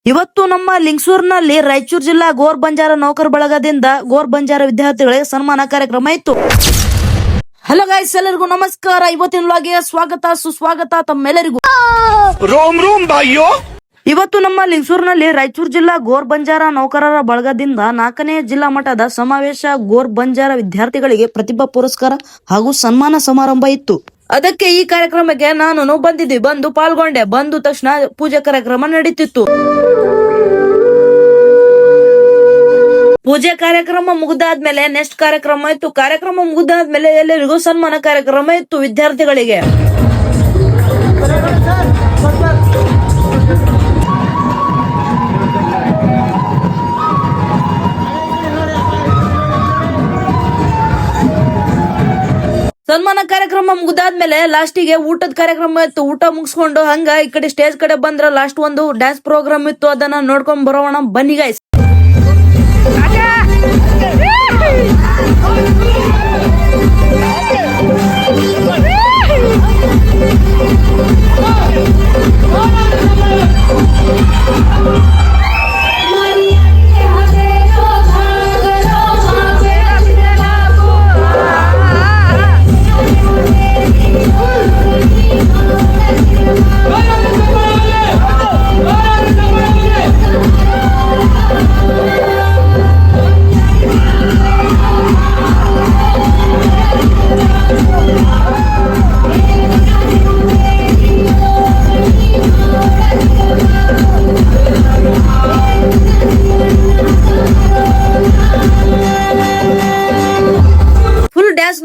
ಇವತ್ತು ನಮ್ಮ ಲಿಂಗಸೂರಿನಲ್ಲಿ ರಾಯಚೂರು ಜಿಲ್ಲಾ ಗೋರ್ ಬಂಜಾರ ನೌಕರ ಬಳಗದಿಂದ ಗೋರ್ ಬಂಜಾರ ವಿದ್ಯಾರ್ಥಿಗಳಿಗೆ ಸನ್ಮಾನ ಕಾರ್ಯಕ್ರಮ ಇತ್ತು. ಹಲೋ ಗೈಸ್, ಎಲ್ಲರಿಗೂ ನಮಸ್ಕಾರ. ಇವತ್ತಿನ ವ್ಲಾಗ್ಗೆ ಸ್ವಾಗತ ಸುಸ್ವಾಗತ ತಮ್ಮೆಲ್ಲರಿಗೂ. ಇವತ್ತು ನಮ್ಮ ಲಿಂಗಸೂರಿನಲ್ಲಿ ರಾಯಚೂರು ಜಿಲ್ಲಾ ಗೋರ್ ಬಂಜಾರ ನೌಕರರ ಬಳಗದಿಂದ 4ನೇ ಜಿಲ್ಲಾ ಮಟ್ಟದ ಸಮಾವೇಶ ಗೋರ್ ಬಂಜಾರ ವಿದ್ಯಾರ್ಥಿಗಳಿಗೆ ಪ್ರತಿಭಾ ಪುರಸ್ಕಾರ ಹಾಗೂ ಸನ್ಮಾನ ಸಮಾರಂಭ ಇತ್ತು. ಅದಕ್ಕೆ ಈ ಕಾರ್ಯಕ್ರಮಕ್ಕೆ ನಾನು ಬಂದು ಪಾಲ್ಗೊಂಡೆ. ಬಂದ ತಕ್ಷಣ ಪೂಜೆ ಕಾರ್ಯಕ್ರಮ ನಡೀತಿತ್ತು. ಪೂಜೆ ಕಾರ್ಯಕ್ರಮ ಮುಗಿದಾದ್ಮೇಲೆ ನೆಕ್ಸ್ಟ್ ಕಾರ್ಯಕ್ರಮ ಇತ್ತು. ಕಾರ್ಯಕ್ರಮ ಮುಗಿದಾದ್ಮೇಲೆ ಎಲ್ಲರಿಗೂ ಸನ್ಮಾನ ಕಾರ್ಯಕ್ರಮ ಇತ್ತು ವಿದ್ಯಾರ್ಥಿಗಳಿಗೆ. ಸನ್ಮಾನ ಕಾರ್ಯಕ್ರಮ ಮುಗಿದಾದ್ಮೇಲೆ ಲಾಸ್ಟಿಗೆ ಊಟದ ಕಾರ್ಯಕ್ರಮ ಇತ್ತು. ಊಟ ಮುಗಿಸ್ಕೊಂಡು ಹಂಗ ಈ ಕಡೆ ಸ್ಟೇಜ್ ಕಡೆ ಬಂದ್ರ ಲಾಸ್ಟ್ ಒಂದು ಡ್ಯಾನ್ಸ್ ಪ್ರೋಗ್ರಾಮ್ ಇತ್ತು. ಅದನ್ನ ನೋಡ್ಕೊಂಡ್ ಬರೋಣ ಬನ್ನಿ ಗೈಸ್.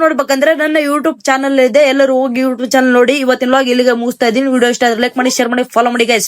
ನೋಡ್ಬೇಕಂದ್ರೆ ನನ್ನ ಯೂಟ್ಯೂಬ್ ಚಾನಲ್ ಇದೆ, ಎಲ್ಲರೂ ಹೋಗಿ ಯೂಟ್ಯೂಬ್ ಚಾನಲ್ ನೋಡಿ. ಇವತ್ತಿನ ವ್ಲಾಗ್ ಇಲ್ಲಿಗೆ ಮುಗಿಸ್ತಾ ಇದ್ದೀನಿ. ವಿಡಿಯೋ ಇಷ್ಟ ಆದ್ರೆ ಲೈಕ್ ಮಾಡಿ, ಶೇರ್ ಮಾಡಿ, ಫಾಲೋ ಮಾಡಿ ಗೈಸ್.